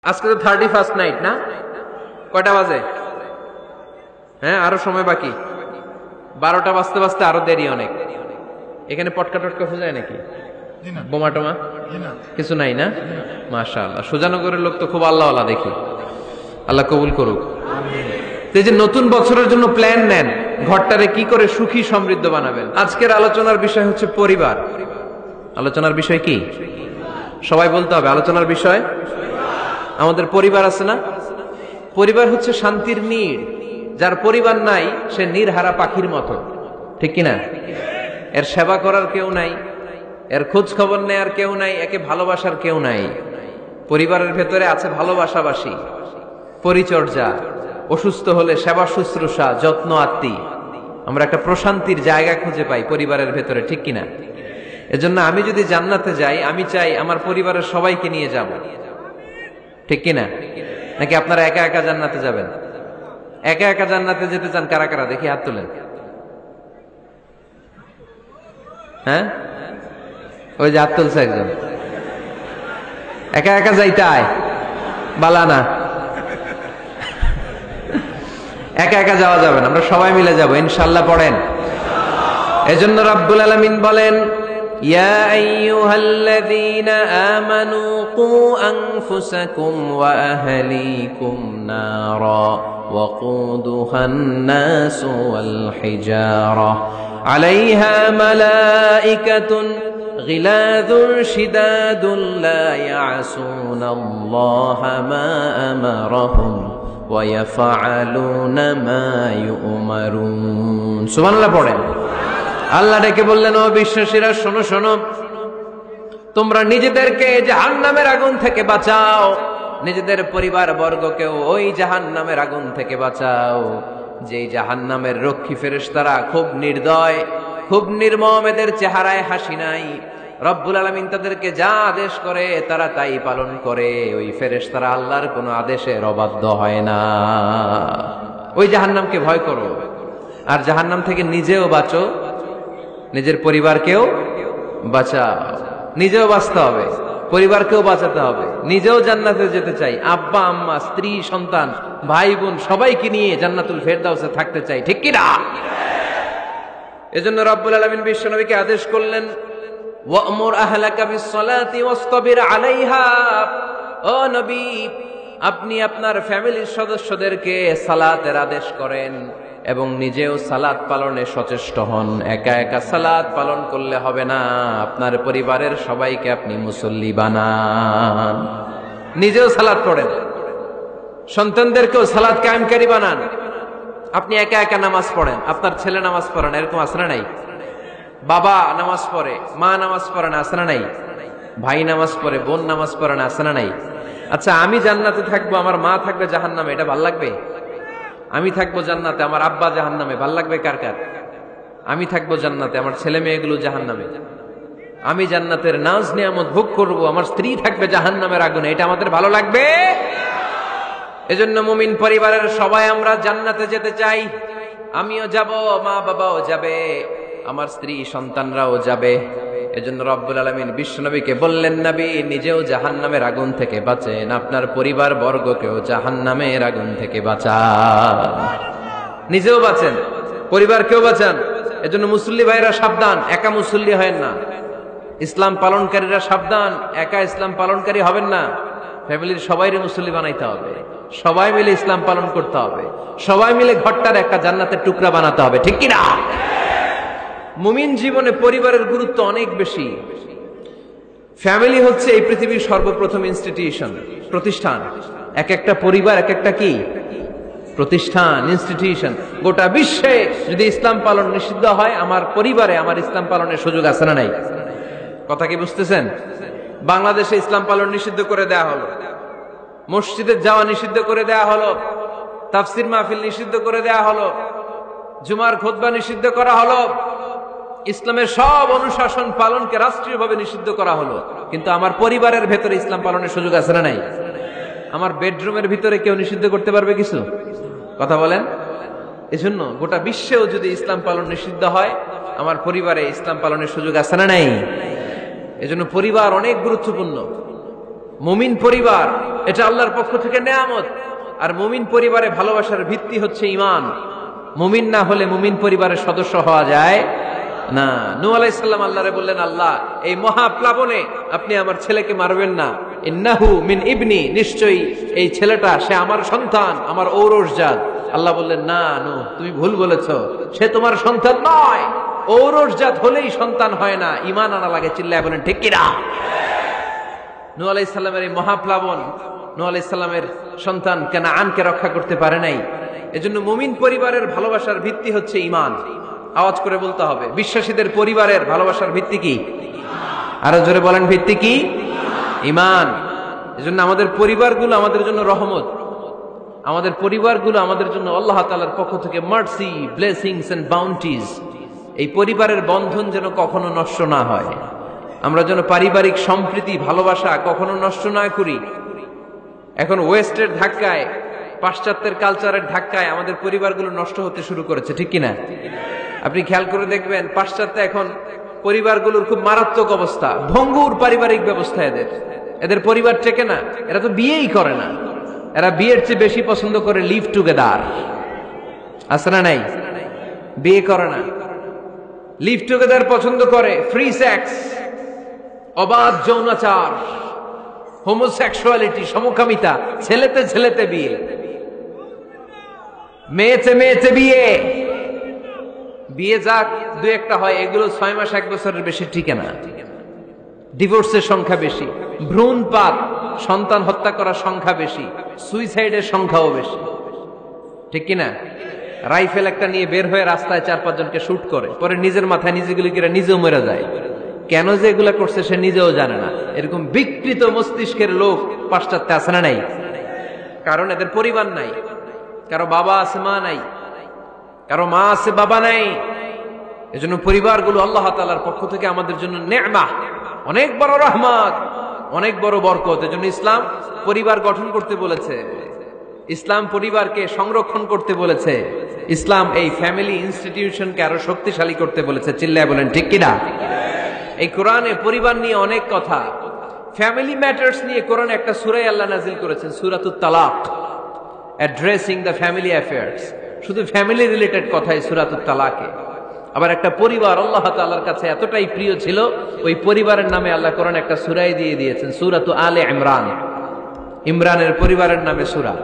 আজকে তো 31st night না? কয়টা বাজে? হ্যাঁ, আরো সময় বাকি। 12টা বাজতে বাজতে আরো দেরি অনেক। এখানে পটকা টটকা ফুজায় নাকি? বোমা টোমা কিছু নাই না? মাশাআল্লাহ, সুজানগরের লোক তো খুব আল্লাহওয়ালা দেখি। আল্লাহ কবুল করুক। এই যে নতুন বছরের জন্য প্ল্যান নেন, ঘরটারে কি করে সুখী সমৃদ্ধ বানাবেন। আজকের আলোচনার বিষয় হচ্ছে পরিবার। আলোচনার বিষয় কি? সবাই বলতে হবে আলোচনার বিষয়। আমাদের পরিবার আছে না? পরিবার হচ্ছে শান্তির নীড়। যার পরিবার নাই সে নীড়হারা পাখির মতো, ঠিক কিনা? এর সেবা করার কেউ নাই, এর খোঁজ খবর নেয়ার কেউ নাই, একে ভালোবাসার কেউ নাই। পরিবারের ভেতরে আছে ভালোবাসাবাসী, পরিচর্যা, অসুস্থ হলে সেবা শুশ্রূষা, যত্ন আত্মি। আমরা একটা প্রশান্তির জায়গা খুঁজে পাই পরিবারের ভেতরে, ঠিক কিনা? এজন্য আমি যদি জান্নাতে যাই, আমি চাই আমার পরিবারের সবাইকে নিয়ে যাব, ঠিক কিনা? নাকি আপনারা একা একা জান্নাতে যাবেন? একা একা জান্নাতে যেতে চান কারা কারা? দেখি হাত তোলেন। হ্যাঁ, ওই যে হাত তুলছে একজন। একা একা যাইতে আয় বালা না, একা একা যাওয়া যাবে না, আমরা সবাই মিলে যাব ইনশাআল্লাহ। পড়েন। এজন্য রাব্বুল আলামিন বলেন, ইয়া আইয়ুহাল্লাযীনা আমানু কু আনফুসাকুম ওয়া আহলিকুম নারা ওয়াকুদুহান নাসু ওয়াল হিজারা আলাইহা মালাইকাতুন গিলাযুন শিদাদুন লা ইয়াসুনাল্লাহা মা আমারাহুম ওয়া ইয়াফআলুনা মা ইউমারুন। সুবহানাল্লাহ পড়েন। আল্লাহ ডেকে বললেন, ও বিশ্বাসীরা শোনো শোনো, তোমরা নিজেদেরকে জাহান্নামের আগুন থেকে বাঁচাও, নিজেদের পরিবার বর্গকেও ওই জাহান্নামের আগুন থেকে বাঁচাও, যেই জাহান্নামের রক্ষী ফেরেশতারা খুব নির্দয়, খুব নির্মম, এদের চেহারায় হাসি নাই। রব্বুল আলামিন তাদেরকে যা আদেশ করে তারা তাই পালন করে। ওই ফেরেশতারা আল্লাহর কোনো আদেশের অবাধ্য হয় না। ওই জাহান্নামকে ভয় করো, আর জাহান্নাম থেকে নিজেও বাঁচো, নিজের পরিবারকেও বাঁচাও। নিজেও বাঁচতে হবে, পরিবারকেও বাঁচাতে হবে। নিজেও জান্নাতে যেতে চাই, আব্বা আম্মা স্ত্রী সন্তান ভাই বোন সবাইকে নিয়ে জান্নাতুল ফেরদাউসে থাকতে চাই, ঠিক কি না? এজন্য রব্বুল আলামিন বিশ্ব নবীকে আদেশ করলেন, ওয়া'মুর আহলাকা বিস-সালাতি ওয়াসতাবির আলাইহা। ও নবী, আপনি আপনার ফ্যামিলির সদস্যদেরকে সালাতের আদেশ করেন এবং নিজেও সালাত পালনে সচেষ্ট হন। একা একা সালাত পালন করলে হবে না, আপনার পরিবারের সবাইকে আপনি মুসল্লি বানান। নিজেও সালাত পড়েন, সন্তানদেরকেও সালাত কায়েমকারী বানান। আপনি একা একা নামাজ পড়েন, আপনার ছেলে নামাজ পড়েন, এরকম আছে না নাই? বাবা নামাজ পড়ে, মা নামাজ পড়ে না, আছে না নাই? ভাই নামাজ পড়ে, বোন নামাজ পড়ে না, আছে না নাই? আচ্ছা, আমি জান্নাতে থাকবো, আমার মা থাকবে জাহান্নামে, এটা ভাল লাগবে? আমি থাকবো জান্নাতে, আমার আব্বা জাহান্নামে, ভাল লাগবে কার কার? আমি থাকবো জান্নাতে, আমার ছেলে মেয়েগুলো জাহান্নামে। আমি জান্নাতের নাজ নিয়ামত ভোগ করবো, আমার স্ত্রী থাকবে জাহান্নামের আগুনে, এটা আমাদের ভালো লাগবে? এজন্য মুমিন পরিবারের সবাই আমরা জান্নাতে যেতে চাই। আমিও যাব, মা বাবাও যাবে, আমার স্ত্রী সন্তানরাও যাবে। এজন্য রব্বুল আলামিন বিশ্বনবীকে বললেন, নবী নিজেও জাহান্নামের আগুন থেকে বাঁচেন, আপনার পরিবার বর্গকেও জাহান্নামের আগুন থেকে বাঁচান। নিজেও বাঁচেন, পরিবারকেও বাঁচান। এজন্য মুসল্লি ভাইরা সাবধান, একা মুসল্লি হয় না। ইসলাম পালনকারীরা সাবধান, একা ইসলাম পালনকারী হবেন না। ফ্যামিলির সবাইরে মুসল্লি বানাইতে হবে, সবাই মিলে ইসলাম পালন করতে হবে, সবাই মিলে ঘরটার একটা জান্নাতের টুকরা বানাতে হবে, ঠিক কিনা? মুমিন জীবনে পরিবারের গুরুত্ব অনেক বেশি। ফ্যামিলি হচ্ছে এই পৃথিবীর সর্বপ্রথম ইনস্টিটিউশন, প্রতিষ্ঠান। এক একটা পরিবার এক একটা কি প্রতিষ্ঠান, ইনস্টিটিউশন। গোটা বিশ্বে যদি ইসলাম পালন নিষিদ্ধ হয়, আমার পরিবারে আমার ইসলাম পালনের সুযোগ আছে না নাই? কথা কি বুঝতেছেন? বাংলাদেশে ইসলাম পালন নিষিদ্ধ করে দেয়া হলো, মসজিদে যাওয়া নিষিদ্ধ করে দেয়া হলো, তাফসির মাহফিল নিষিদ্ধ করে দেয়া হলো, জুমার খুতবা নিষিদ্ধ করা হলো, ইসলামের সব অনুশাসন পালনকে রাষ্ট্রীয়ভাবে নিষিদ্ধ করা হলো। কিন্তু আমার পরিবারের ভেতরে ইসলাম পালনের সুযোগ আছে না নাই? আমার বেডরুমের ভিতরে কেউ নিষিদ্ধ করতে পারবে কিছু? কথা বলেন। এজন্য গোটা বিশ্বেও যদি ইসলাম পালন নিষিদ্ধ হয়, আমার পরিবারে ইসলাম পালনের সুযোগ আছে না নাই? এজন্য পরিবার অনেক গুরুত্বপূর্ণ। মুমিন পরিবার এটা আল্লাহর পক্ষ থেকে নেয়ামত। আর মুমিন পরিবারে ভালোবাসার ভিত্তি হচ্ছে ঈমান। মুমিন না হলে মুমিন পরিবারের সদস্য হওয়া যায় না। নূহ আলাইহিস সালাম আল্লাহরে বললেন, আল্লাহ এই মহাপ্লাবনে আপনি আমার ছেলেকে মারবেন না। ইন্নাহু মিন ইবনি, নিশ্চয়ই এই ছেলেটা সে আমার সন্তান, আমার ঔরসজাত। আল্লাহ বললেন, না নূহ তুমি ভুল বলেছো, সে তোমার সন্তান নয়। ঔরসজাত হলেই সন্তান হয় না, ঈমান আনা লাগে। চিল্লায় বলেন ঠিক কিনা? নূহ আলাইহিস সালামের এই মহাপ্লাবন নূহ আলাইহিস সালামের সন্তান কানাআনকে রক্ষা করতে পারে নাই। এজন্য মুমিন পরিবারের ভালোবাসার ভিত্তি হচ্ছে ঈমান। আওয়াজ করে বলতে হবে, বিশ্বাসীদের পরিবারের ভালোবাসার ভিত্তি কি? আরো জোরে বলেন, ভিত্তি কি? ঈমান। এজন্য আমাদের পরিবারগুলো আমাদের জন্য রহমত। আমাদের পরিবারগুলো আমাদের জন্য আল্লাহ তাআলার পক্ষ থেকে মার্সি, ব্লেসিংস এন্ড বাউন্টিজ। এই পরিবারের বন্ধন যেন কখনো নষ্ট না হয়। আমরা যেন পারিবারিক সম্প্রীতি, ভালোবাসা কখনো নষ্ট না করি। এখন ওয়েস্টের ধাক্কায়, পাশ্চাত্যের কালচারের ধাক্কায় আমাদের পরিবারগুলো নষ্ট হতে শুরু করেছে, ঠিক কিনা? আপনি খেয়াল করে দেখবেন, পাশ্চাত্যে এখন পরিবারগুলোর খুব মারাত্মক অবস্থা, ভঙ্গুর পারিবারিক ব্যবস্থা। এদের পরিবার টেকে না। এরা তো বিয়েই করে না। এরা বিয়ের চেয়ে বেশি পছন্দ করে লিভ টুগেদার। আছে না নাই? বিয়ে করে না, লিভ টুগেদার পছন্দ করে। ফ্রি সেক্স, অবাধ যৌনাচার, হোমোসেক্সুয়ালিটি, সমকামিতা, ছেলেতে ছেলেতে বিয়ে, মেয়েতে মেয়েতে বিয়ে। বিয়ে যাক দু একটা হয়, এগুলো 6 মাস 1 বছরের বেশি টিকে না। ডিভোর্সের সংখ্যা বেশি, ভ্রূণপাত, সন্তান হত্যা করার সংখ্যা বেশি, সুইসাইডের সংখ্যাও বেশি, ঠিক কিনা? রাইফেল একটা নিয়ে বের হয়ে রাস্তায় 4-5 জনকে শুট করে, পরে নিজের মাথায় নিজে গুলি করে নিজেও মরে যায়। কেন যে এগুলা করছে সে নিজেও জানে না। এরকম বিকৃত মস্তিষ্কের লোক পাশ্চাত্যে আছে না নাই? কারণ এদের পরিবার নাই। কারো বাবা আছে, মা নাই। কারো মা আছে, বাবা নাই। এজন্য পরিবারগুলো আল্লাহ তাআলার পক্ষ থেকে আমাদের জন্য নেয়ামত, অনেক বড় রহমত, অনেক বড় বরকত। এজন্য ইসলাম পরিবার গঠন করতে বলেছে, ইসলাম পরিবারকে সংরক্ষণ করতে বলেছে, ইসলাম এই ফ্যামিলি ইনস্টিটিউশনকে আরো শক্তিশালী করতে বলেছে। চিল্লায় বলেন ঠিক কিনা? এই কোরআনে পরিবার নিয়ে অনেক কথা, ফ্যামিলি ম্যাটার্স নিয়ে কোরআনে একটা সূরা আল্লাহ নাযিল করেছেন, সূরাতুত তালাক, অ্যাড্রেসিং দ্য ফ্যামিলি অ্যাফেয়ার্স। শুধু ফ্যামিলি রিলেটেড কথাই সূরাতুত তালাকে। আবার একটা পরিবার আল্লাহ তাআলার কাছে এতটাই প্রিয় ছিল, ওই পরিবারের নামে আল্লাহ কোরআনে একটা সূরাই দিয়ে দিয়েছেন, সূরাতু আলে ইমরান। ইমরানের পরিবারের নামে সূরা।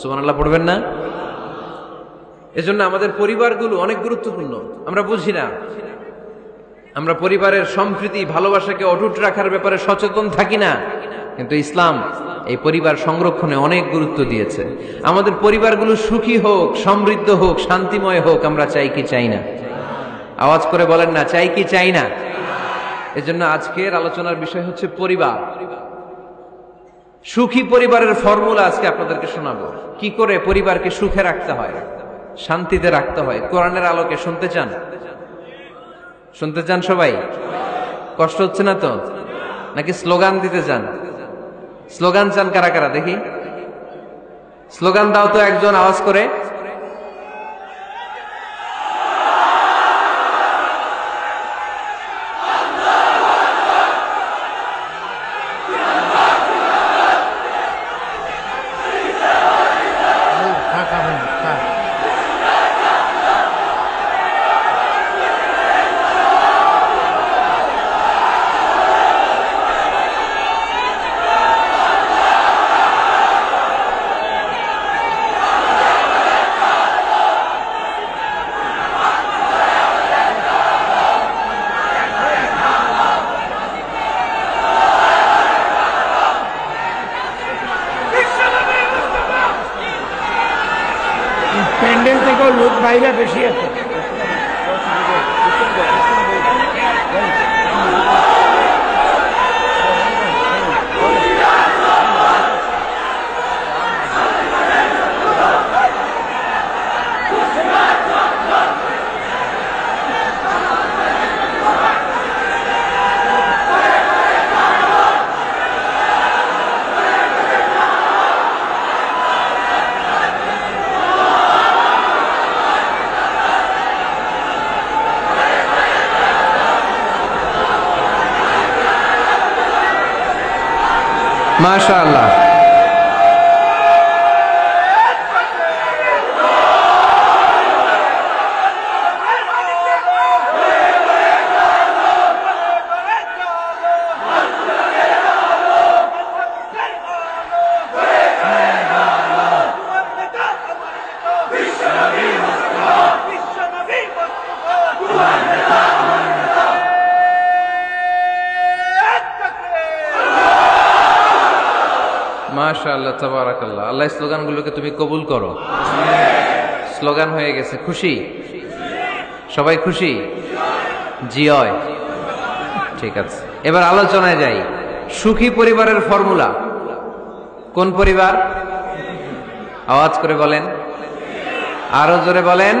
সুবহানাল্লাহ পড়বেন না? এজন্য আমাদের পরিবারগুলো অনেক গুরুত্বপূর্ণ। আমরা বুঝি না, আমরা পরিবারের সম্প্রীতি, ভালোবাসাকে অটুট রাখার ব্যাপারে সচেতন থাকি না। কিন্তু ইসলাম এই পরিবার সংরক্ষণে অনেক গুরুত্ব দিয়েছে। আমাদের পরিবারগুলো সুখী হোক, সমৃদ্ধ হোক, শান্তিময় হোক, আমরা চাই কি চাই না? আওয়াজ করে বলেন না, চাই কি চাই না? এজন্য আজকের আলোচনার বিষয় হচ্ছে পরিবার। সুখী পরিবারের ফর্মুলা আজকে আপনাদেরকে শোনাবো। কি করে পরিবারকে সুখে রাখতে হয়, শান্তিতে রাখতে হয়, কোরআনের আলোকে। শুনতে চান? শুনতে চান সবাই? কষ্ট হচ্ছে না তো? নাকি স্লোগান দিতে চান? স্লোগান চান কারা কারা দেখি? স্লোগান দাও তো একজন, আওয়াজ করে। প্যান্ডেল থেকেও লোক বাইরে বেশি আছে। মাশাআল্লাহ। মাশাআল্লাহ, তাবারাকাল্লাহ। আল্লাহ স্লোগানগুলোকে তুমি কবুল করো। স্লোগান হয়ে গেছে, খুশি? সবাই খুশি? জিয়। ঠিক আছে, এবার আলোচনায় যাই। সুখী পরিবারের ফর্মুলা কোন পরিবার? আওয়াজ করে বলেন, আরো জোরে বলেন।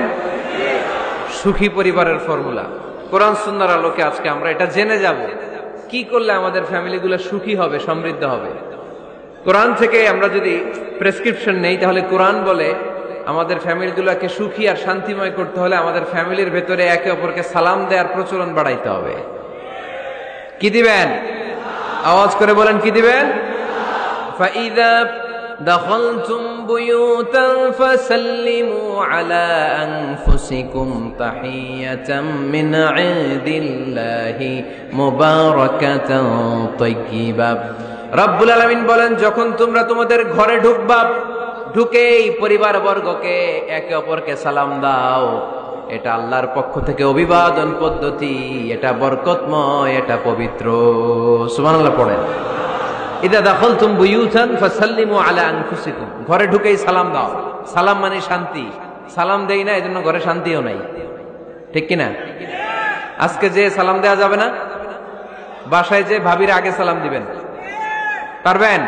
সুখী পরিবারের ফর্মুলা কোরআন সুন্নাহর আলোকে আজকে আমরা এটা জেনে যাব, কি করলে আমাদের ফ্যামিলিগুলো সুখী হবে, সমৃদ্ধ হবে। কোরআন থেকে আমরা যদি প্রেসক্রিপশন নেই, তাহলে কোরআন বলে আমাদের ফ্যামিলিগুলোকে সুখী আর শান্তিময় করতে হলে আমাদের ফ্যামিলির ভেতরে একে অপরকে সালাম দেওয়ার প্রচলন বাড়াইতে হবে। কি দিবেন? আওয়াজ করে বলেন, কি দিবেন? ফাইদা দাখালতুম বুয়ুতান ফাসাল্লিমু আলা আনফুসিকুম তাহিয়াতাম মিন ইনদিল্লাহি মুবারাকাতান তাইয়্যিবা। রব্বুল আলামিন বলেন, যখন তোমরা তোমাদের ঘরে ঢুকবা, ঢুকেই পরিবার বর্গকে একে অপরকে সালাম দাও। এটা আল্লাহর পক্ষ থেকে অভিবাদন পদ্ধতি, এটা বরকতময়, এটা পবিত্র। সুবহানাল্লাহ পড়েন। ইদা দাখালতুম বুয়ুতান ফাসাল্লিমু আলা আনফুসিকুম, ঘরে ঢুকেই সালাম দাও। সালাম মানে শান্তি। সালাম দেই না, এজন্য ঘরে শান্তিও নাই। ঠিক কিনা? আজকে যে সালাম দেওয়া যাবে না, বাসায় যে ভাবির আগে সালাম দিবেন, পারবেন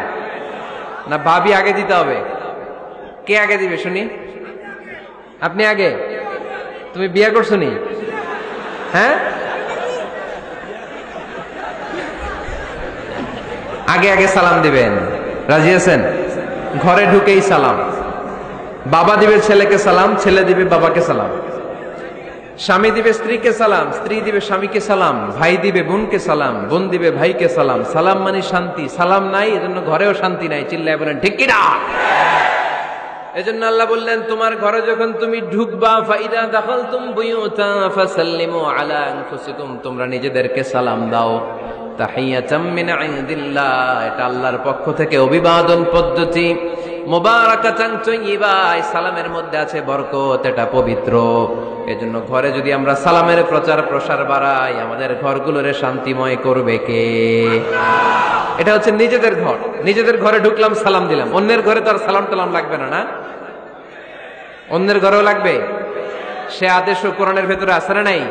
না? ভাবি আগে দিতে হবে? কে আগে দিবে শুনি? আপনি আগে? তুমি বিয়ে করছো নি? হ্যাঁ, আগে আগে সালাম দিবেন। রাজি আছেন? ঘরে ঢুকেই সালাম। বাবা দিবে ছেলেকে সালাম, ছেলে দিবে বাবাকে সালাম। স্বামী দিবে স্ত্রীকে সালাম, স্ত্রী দিবে স্বামীকে সালাম, ভাই দিবে বোনকে সালাম, বোন দিবে ভাইকে সালাম। সালাম মানে শান্তি। সালাম নাই, এজন্য ঘরেও শান্তি নাই। চিল্লায় বলেন ঠিক কিনা? এজন্য আল্লাহ বললেন, তোমার ঘরে যখন তুমি ঢুকবা, ফাইদা দাখালতুম বুয়ুতান ফাসাল্লিমু আলা আনফুসিকুম, তোমরা নিজেদেরকে সালাম দাও। তাহিয়াতাম মিন ইনদিল্লাহ, এটা আল্লাহর পক্ষ থেকে অভিবাদন পদ্ধতি। মুবারাকাতান তাইয়্যিবা, সালামের মধ্যে আছে বরকত, এটা পবিত্র। এজন্য ঘরে যদি আমরা সালামের প্রচার প্রসার বাড়াই, আমাদের ঘরগুলোরে শান্তিময় করবে কে? এটা হচ্ছে নিজেদের ঘর। নিজেদের ঘরে ঢুকলাম, সালাম দিলাম। অন্যের ঘরে তো আর সালাম টালাম লাগবে না, না? অন্যের ঘরেও লাগবে। সে আদেশও কোরআনের ভেতরে আছে না নাই?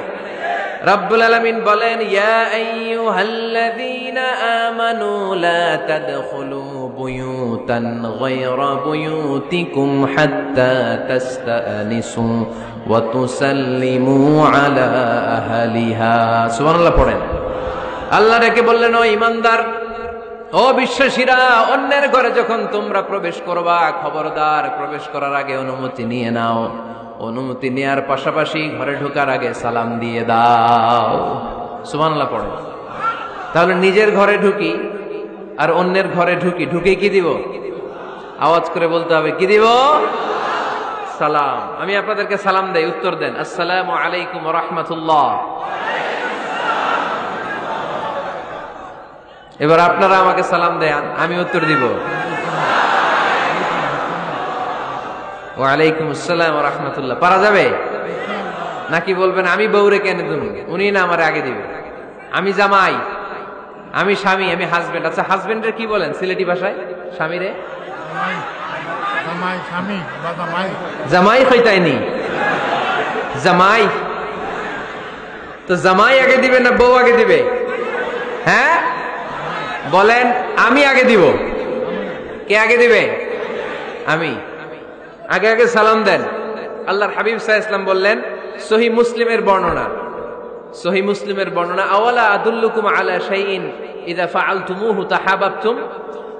রব্বুল আলামিন বলেন, ইয়া আইয়ুহাল্লাযীনা আমানু লা তাদখুলু বুয়ুতান গায়রা বুয়ুতিকুম হাত্তা তাস্তানিসু ওয়া তুসাল্লিমু আলা আহলিহা। সুবহানাল্লাহ পড়েন। আল্লাহ ডেকে বললেন, ও ঈমানদার, ও বিশ্বাসীরা, অন্যের ঘরে যখন তোমরা প্রবেশ করবা, খবরদার প্রবেশ করার আগে অনুমতি নিয়ে নাও। অনুমতি নেওয়ার পাশাপাশি ঘরে ঢোকার আগে সালাম দিয়ে দাও। সুবহানাল্লাহ পড়ে। তাহলে নিজের ঘরে ঢুকি আর অন্যের ঘরে ঢুকি, ঢুকে কি দিব? আওয়াজ করে বলতে হবে, কি দিব? সালাম। আমি আপনাদেরকে সালাম দেই, উত্তর দেন, আসসালামু আলাইকুম ওয়া রাহমাতুল্লাহ। এবার আপনারা আমাকে সালাম দেন, আমি উত্তর দিব, ওয়ালাইকুম আসসালাম ওয়া রাহমাতুল্লাহ। পারা যাবে নাকি বলবেন আমি বউরে কেন দেব, উনি না আমার আগে দিবে? আমি জামাই, আমি স্বামী, আমি হাজবেন্ড। আচ্ছা, হাজবেন্ডের কি বলেন সিলেটি ভাষায়? স্বামীরে জামাই হইতাইনি, জামাই। তো জামাই আগে দিবে না বউ আগে দিবে? হ্যাঁ বলেন, আমি আগে দিব। কে আগে দিবে? আমি। আগে আগে সালাম দেন। আল্লাহর হাবিব সাল্লাল্লাহু আলাইহি ওয়াসাল্লাম বললেন, সহিহ মুসলিমের বর্ণনা, সহিহ মুসলিমের বর্ণনা, আওয়ালা আদুল্লুকুম আলা শাইইন ইযা ফাআলতুমুহু তাহাবাবতুম।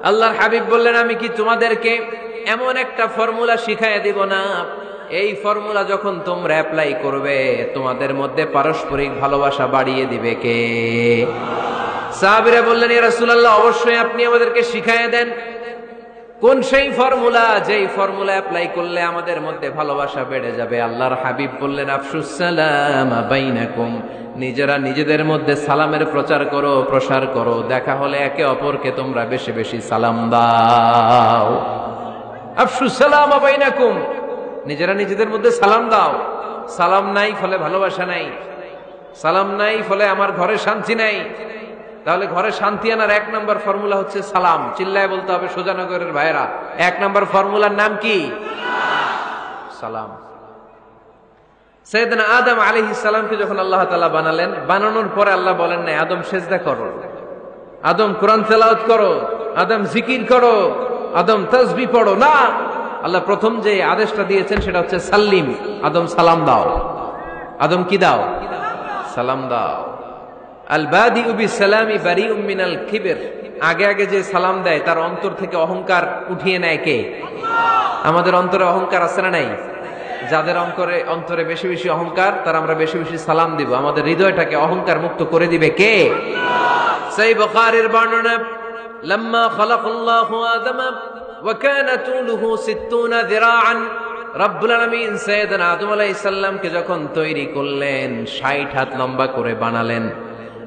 আল্লাহর হাবিব বললেন, আমি কি তোমাদেরকে এমন একটা ফর্মুলা শিখাইয়া দিব না, এই ফর্মুলা যখন তোমরা অ্যাপ্লাই করবে তোমাদের মধ্যে পারস্পরিক ভালোবাসা বাড়িয়ে দিবে কে? সাহাবীরা বললেন, ইয়া রাসূলুল্লাহ, অবশ্যই আপনি আমাদেরকে শিখায় দেন কোন সেই ফর্মুলা, যেই ফর্মুলা অ্যাপ্লাই করলে আমাদের মধ্যে ভালোবাসা বেড়ে যাবে। আল্লাহর হাবিব বললেন, আফশুস সালাম বাইনাকুম, নিজেরা নিজেদের মধ্যে সালামের প্রচার করো, প্রসার করো। দেখা হলে একে অপরকে তোমরা বেশি বেশি সালাম দাও। আফশুস সালাম বাইনাকুম, নিজেরা নিজেদের মধ্যে সালাম দাও। সালাম নাই ফলে ভালোবাসা নাই, সালাম নাই ফলে আমার ঘরে শান্তি নাই। তাহলে ঘরে শান্তি আনার 1 নম্বর ফর্মুলা হচ্ছে সালাম। চিল্লায় বলতে হবে সোজানগরের ভাইরা, 1 নম্বর ফর্মুলার নাম কি? সালাম। সাইয়েদনা আদম আলাইহিস সালামকে যখন আল্লাহ তাআলা বানালেন, বানানোর পরে আল্লাহ বলেন না আদম সেজদা করো, আদম কোরআন তেলাওয়াত করো, আদম জিকির করো, আদম তাসবিহ পড়ো, না। আল্লাহ প্রথম যে আদেশটা দিয়েছেন সেটা হচ্ছে সাল্লিম, আদম সালাম দাও। আদম কি দাও? সালাম দাও। আল বাদিউ বিসসালামি বারিউম মিনাল কিবর, আগে আগে যে সালাম দেয় তার অন্তর থেকে অহংকার উঠিয়ে নেয় কে? আমাদের অন্তরে অহংকার আছে না নাই? যাদের অন্তরে বেশি বেশি অহংকার, তার আমরা বেশি বেশি সালাম দিব। আমাদের হৃদয়টাকে অহংকার মুক্ত করে দিবে কে? সেই বুখারীর বর্ণনা, লাম্মা খালাকাল্লাহু আদমা ওয়া কানা তুলুহু 60 যিরাআন, রব্বুল আলামিন সাইয়েদনা আদম আলাইহিস সালামকে যখন তৈরি করলেন 60 হাত লম্বা করে বানালেন।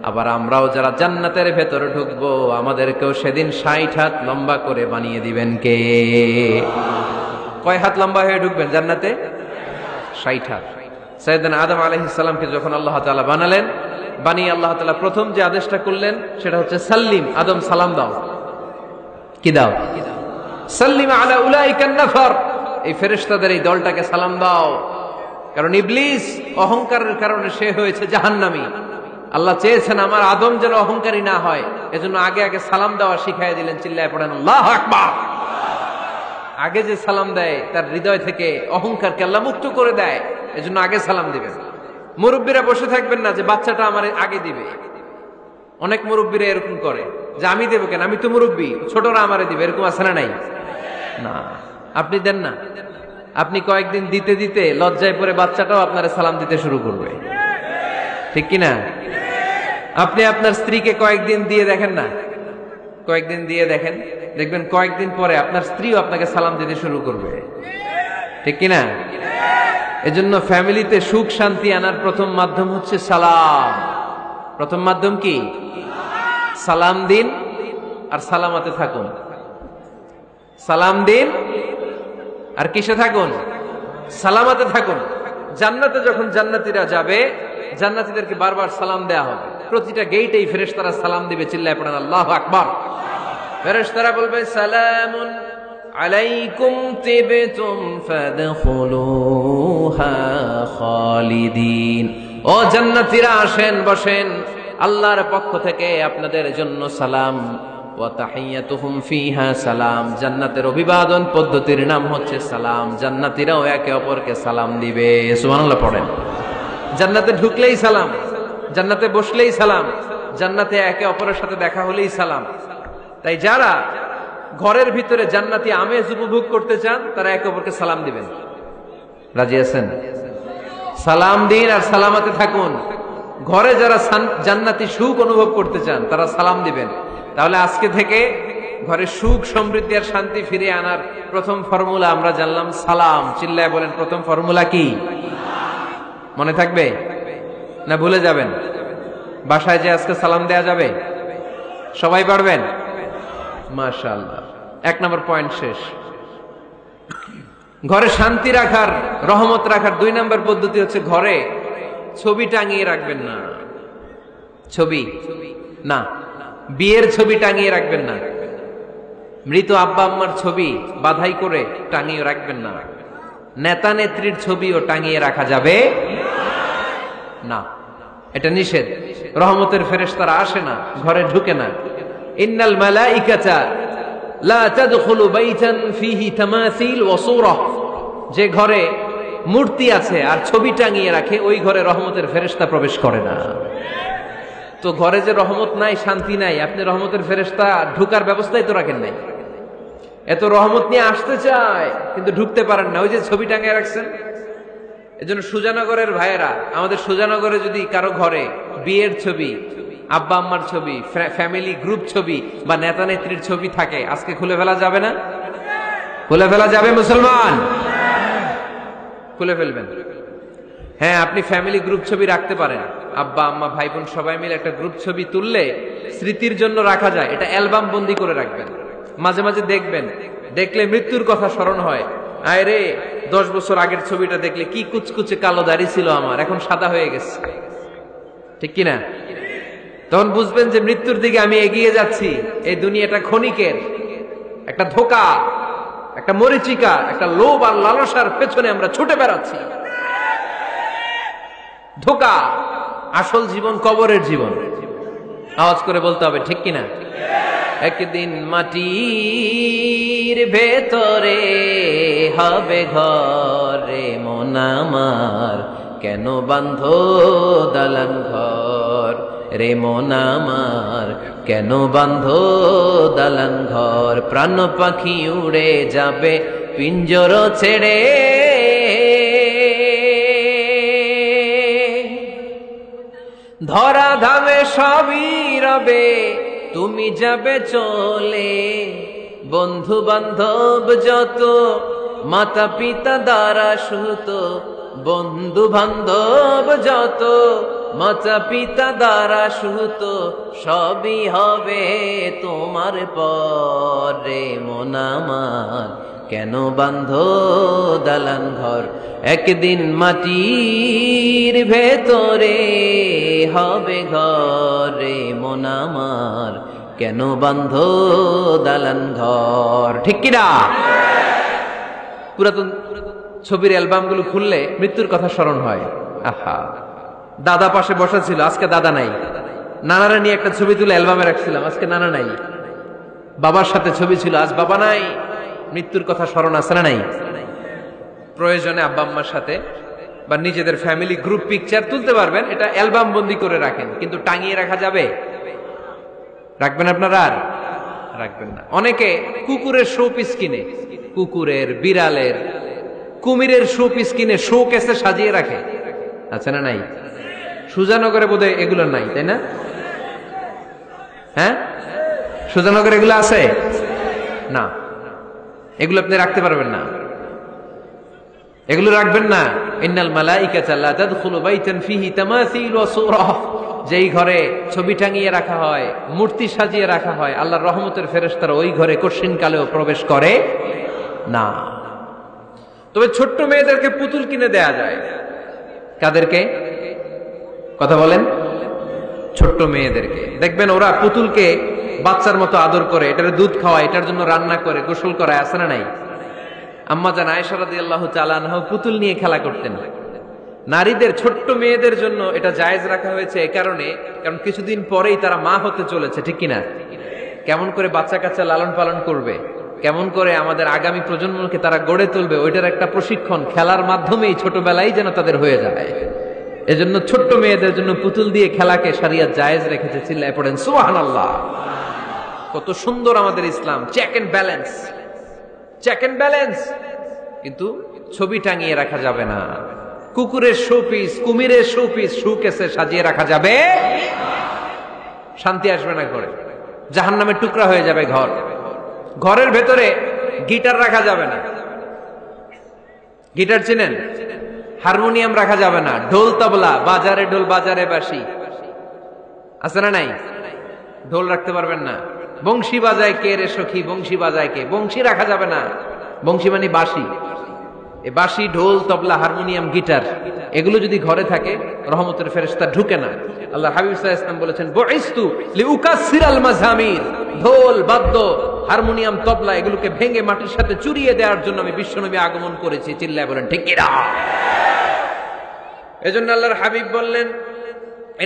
আবার আমরাও যারা জান্নাতের ভেতরে ঢুকবো, আমাদেরকেও সেদিন 60 হাত লম্বা করে বানিয়ে দিবেন কে? কয় হাত লম্বা হয়ে ঢুকবেন জান্নাতে? 60 হাত। সাইয়েদনা আদম আলাইহিস সালামকে যখন আল্লাহ তাআলা বানালেন, বানিয়ে আল্লাহ তাআলা প্রথম যে আদেশটা করলেন সেটা হচ্ছে সাল্লিম, আদম সালাম দাও। কি দাও? সাল্লিম আলা উলাইকান নাফার, এই ফেরেশতাদের এই দলটাকে সালাম দাও। কারণ ইবলিস অহংকারের কারণে সে হয়েছে জাহান্নামী। আল্লাহ চেয়েছেন আমার আদম যেন অহংকারী না হয়, এজন্য আগে আগে সালাম দেওয়া শিখাই দিলেন। চিল্লায় পড়েন আল্লাহু আকবার। আগে যে সালাম দেয় তার হৃদয় থেকে অহংকারকে আল্লাহ মুক্ত করে দেয়, এজন্য আগে সালাম দিবেন। মুরব্বীরা বসে থাকবেন না যে বাচ্চাটা আমার আগে দিবে। অনেক মুরব্বীরা এরকম করে যে আমি দেবো কেন, আমি তো মুরব্বী, ছোটরা আমারে দিবে, এরকম আছে না নাই? না, আপনি দেন না। আপনি কয়েকদিন দিতে দিতে লজ্জায় পড়ে বাচ্চাটাও আপনারে সালাম দিতে শুরু করবে, ঠিক কিনা? আপনি আপনার স্ত্রীকে কয়েকদিন দিয়ে দেখেন না, কয়েকদিন দিয়ে দেখেন, দেখবেন কয়েকদিন পরে আপনার স্ত্রীও আপনাকে সালাম দিতে শুরু করবে, ঠিক কিনা? এজন্য ফ্যামিলিতে সুখ শান্তি আনার প্রথম মাধ্যম হচ্ছে সালাম। প্রথম মাধ্যম কি? সালাম দিন আর সালামাতে থাকুন। সালাম দিন আর কিসে থাকুন? সালামাতে থাকুন। জান্নাতে যখন জান্নাতীরা যাবে, জান্নাতীদেরকে বারবার সালাম দেয়া হবে। প্রতিটা গেটেই ফেরেশতারা সালাম দিবে। চিল্লায় পড়েন আল্লাহু আকবার। ফেরেশতারা বলবে সালামুন আলাইকুম তিবতুম ফাদখুলুহা খালিদিন। ও জান্নাতীরা আসেন, বসেন, আল্লাহর পক্ষ থেকে আপনাদের জন্য সালাম। ওয়া তাহিয়াতুহুম ফিহা সালাম, জান্নাতের অভিবাদন পদ্ধতির নাম হচ্ছে সালাম। জান্নাতীরাও একে অপরকে সালাম দিবে। সুবহানাল্লাহ পড়েন। জান্নাতে ঢুকলেই সালাম, জান্নাতে বসলেই সালাম, জান্নাতে একে অপরের সাথে দেখা হলেই সালাম। তাই যারা ঘরের ভিতরে জান্নাতি আমেজ উপভোগ করতে চান তারা একে অপরকে সালাম দিবেন। রাজি আছেন? সালাম দিন আর সালামাতে থাকুন। ঘরে যারা জান্নাতি সুখ অনুভব করতে চান তারা সালাম দিবেন। তাহলে আজকে থেকে ঘরে সুখ সমৃদ্ধি আর শান্তি ফিরিয়ে আনার প্রথম ফর্মুলা আমরা জানলাম সালাম। চিল্লায় বলেন প্রথম ফর্মুলা কি? মনে থাকবে না ভুলে যাবেন? বাসায় যে আজকে সালাম দেয়া যাবে? সবাই পারবেন? মাশাআল্লাহ। 1 নম্বর পয়েন্ট শেষ। ঘরে শান্তি রাখার, রহমত রাখার 2 নম্বর পদ্ধতি হচ্ছে ঘরে ছবি টাঙিয়ে রাখবেন না। ছবি না, বিয়ের ছবি টাঙিয়ে রাখবেন না। মৃত আব্বা আম্মার ছবি বাধাই করে টাঙিয়ে রাখবেন না। নেতা নেত্রীর ছবিও টাঙিয়ে রাখা যাবে না, এটা নিষেধ। রহমতের ফেরেশতারা আসে না, ঘরে ঢুকে না। ইন্নাল মালাইকাতা লা তাদখুলু বাইতান ফিহি তামাসিল ওয়া সূরা, যে ঘরে মূর্তি আছে আর ছবি টাঙিয়ে রাখে ওই ঘরে রহমতের ফেরেশতা প্রবেশ করে না। তো ঘরে যে রহমত নাই, শান্তি নাই, আপনি রহমতের ফেরেশতা ঢুকার ব্যবস্থাই তো রাখেন নাই। এত রহমত নিয়ে আসতে চায় কিন্তু ঢুকতে পারেন না, ওই যে ছবি টাঙিয়ে রাখছেন। এজন্য সুজানগরের ভাইয়েরা, আমাদের সুজানগরে যদি কারো ঘরে বিয়ের ছবি আব্বা আম্মার ছবি, ফ্যামিলি গ্রুপ ছবি বা নেতা নেত্রীর ছবি থাকে, আজকে খুলে ফেলা যাবে না? খুলে ফেলা যাবে মুসলমান? খুলে ফেলবেন। হ্যাঁ, আপনি ফ্যামিলি গ্রুপ ছবি রাখতে পারেন। আব্বা আম্মা ভাই বোন সবাই মিলে একটা গ্রুপ ছবি তুললে স্মৃতির জন্য রাখা যায়। এটা অ্যালবাম বন্দি করে রাখবেন। মাঝে মাঝে দেখবেন, দেখলে মৃত্যুর কথা স্মরণ হয়। আয় রে, 10 বছর আগের ছবিটা দেখলে কি কুচকুচে কালো দাড়ি ছিল আমার, এখন সাদা হয়ে গেছে। ঠিক কিনা? তখন বুঝবেন যে মৃত্যুর দিকে আমি এগিয়ে যাচ্ছি। এই দুনিয়াটা ক্ষণিকের, একটা ধোঁকা, একটা মরিচিকা, একটা লোভ আর লালসার পেছনে আমরা ছুটে বেড়াচ্ছি। ধোঁকা, আসল জীবন কবরের জীবন। আওয়াজ করে বলতে হবে, ঠিক কিনা? একদিন মাটির ভেতরে হবে ঘরে মন আমার, কেন বাঁধো দালান ঘর রে মন আমার, কেন বাঁধো দালান ঘর। প্রাণ পাখি উড়ে যাবে পিঞ্জর ছেড়ে, ধরা ধামে সবই রবে তুমি যাবে চলে। বন্ধু বান্ধব যত মাতা পিতা দ্বারা সুত, বন্ধু বান্ধব যত মাতা পিতা দ্বারা সুত, সবই হবে তোমার পরে মন আমার, কেন বাঁধো দালান ঘর। একদিন মাটির ভেতরে হবে ঘরে মন আমার, কেন বাঁধো দালান ঘর। ঠিক কিনা? পুরাতন ছবির অ্যালবামগুলো খুললে মৃত্যুর কথা স্মরণ হয়। আহা, দাদা পাশে বসা ছিল, আজকে দাদা নাই। নানারা নিয়ে একটা ছবি তুলে অ্যালবামে রাখছিলাম, আজকে নানা নাই। বাবার সাথে ছবি ছিল, আজ বাবা নাই। মৃত্যুর কথা স্মরণ আছে না নাই? প্রয়োজনে আব্বা আম্মার সাথে বা নিজেদের ফ্যামিলি গ্রুপ পিকচার তুলতে পারবেন, এটা অ্যালবাম বন্দি করে রাখেন। কিন্তু টাঙিয়ে রাখা যাবে? রাখবেন আপনারা? আর রাখবেন না। অনেকে কুকুরের শো পিস কিনে, কুকুরের, বিড়ালের, কুমিরের শো পিস কিনে শো কেসে সাজিয়ে রাখে। আছে না নাই? সুজানগরে বোধহয় এগুলো নাই, তাই না? হ্যাঁ, সুজানগরে এগুলো আছে না? এগুলো আপনি রাখতে পারবেন না, এগুলো রাখবেন না। ইন্নাল মালাইকাতা লা তাদখুলু বাইতান ফিহি তামাসিল ওয়া সূরাহ, যেই ঘরে ছবি টাঙিয়ে রাখা হয়, মূর্তি সাজিয়ে রাখা হয়, আল্লাহর রহমতের ফেরেশতারা ওই ঘরে কশিন কালেও প্রবেশ করে না। তবে ছোট্ট মেয়েদেরকে পুতুল কিনে দেয়া যায়। কাদেরকে? কথা বলেন। ছোট্ট মেয়েদেরকে দেখবেন, ওরা পুতুলকে বাচ্চার মতো আদর করে, এটার দুধ খাওয়ায়, এটার জন্য রান্না করে, গোসল করায়। আছে না নাই? আম্মা জান আয়েশা রাদিয়াল্লাহু তাআলা আনহা পুতুল নিয়ে খেলা করতেন। নারীদের, ছোট্ট মেয়েদের জন্য এটা জায়েজ রাখা হয়েছে এই কারণে, কারণ কিছুদিন পরেই তারা মা হতে চলেছে। ঠিক কিনা? কেমন করে বাচ্চা কাচ্চা লালন পালন করবে, কেমন করে আমাদের আগামী প্রজন্মকে তারা গড়ে তুলবে, ওইটার একটা প্রশিক্ষণ খেলার মাধ্যমেই ছোটবেলায় যেন তাদের হয়ে যায়। এজন্য ছোট্ট মেয়েদের জন্য পুতুল দিয়ে খেলাকে শরিয়ত জায়েজ রেখেছে। চিল্লায় পড়েন সুবহানাল্লাহ। কত সুন্দর আমাদের Islam! Check and balance, check and balance. কিন্তু ছবি টাঙিয়ে রাখা যাবে না। কুকুরের শোপিস, কুমিরের শোপিস শো কেসে সাজিয়ে রাখা যাবে? শান্তি আসবে না ঘরে, জাহান্নামের টুকরা হয়ে যাবে ঘর। ঘরের ভেতরে গিটার রাখা যাবে না। গিটার চেনেন? হারমোনিয়াম রাখা যাবে না। ঢোল তবলা, বাজারে ঢোল বাজারে বাঁশি। আছে না নাই? ঢোল রাখতে পারবেন না। বংশী বাজায় কে রে সখী, বংশী বাজায় কে? বংশী রাখা যাবে না। বংশী মানে বাঁশি। এই বাঁশি, ঢোল, তবলা, হারমোনিয়াম, গিটার, এগুলো যদি ঘরে থাকে রহমতের ফেরেশতা ঢুকে না। আল্লাহ হাবিব সাল্লাল্লাহু আলাইহি ওয়াসাল্লাম বলেছেন, বুইসতু লিউকাসসিরাল মাযামির, ঢোল, বাদ্য, হারমোনিয়াম, তবলা এগুলোকে ভেঙে মাটির সাথে চুরিয়ে দেওয়ার জন্য আমি বিশ্বনবী আগমন করেছি। চিল্লায় বলেন ঠিক কিনা? এজন্য আল্লাহর হাবিব বললেন,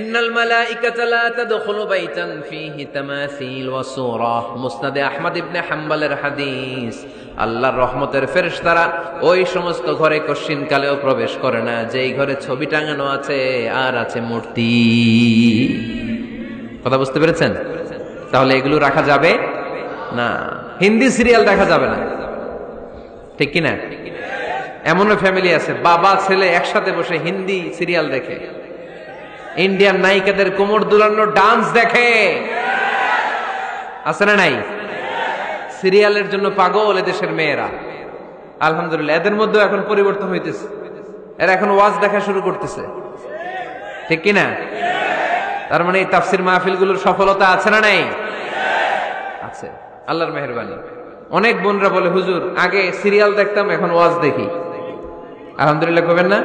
ইন্নাল মালাইকাতা লা তাদখুলু বাইতান ফীহি তামাসিল ওয়া সূরাহ। মুসনাদে আহমদ ইবনে হাম্বলের হাদিস। আল্লাহর রহমতের ফেরেশতারা ওই সমস্ত ঘরে কশিন কালেও প্রবেশ করে না যেই ঘরে ছবি টাঙানো আছে আর আছে মূর্তি। কথা বুঝতে পেরেছেন? তাহলে এগুলো রাখা যাবে না। হিন্দি সিরিয়াল দেখা যাবে না। ঠিক কিনা? এমনও ফ্যামিলি আছে, বাবা ছেলে একসাথে বসে হিন্দি সিরিয়াল দেখে। ইন্ডিয়ান নায়িকাদের কোমর দুলানোর ডান্স দেখে, আছে না নাই? সিরিয়ালের জন্য পাগল এদেশের মেয়েরা। আলহামদুলিল্লাহ, এদের মধ্যে এখন পরিবর্তন হইতেছে, এরা এখন ওয়াজ দেখা শুরু করতেছে, ঠিক কিনা? তার মানে এই তাফসির মাহফিলগুলোর সফলতা আছে না নাই? আছে, আল্লাহর মেহেরবানি। অনেক বোনরা বলে, হুজুর আগে সিরিয়াল দেখতাম, এখন ওয়াজ দেখি। আলহামদুলিল্লাহ কবেন না?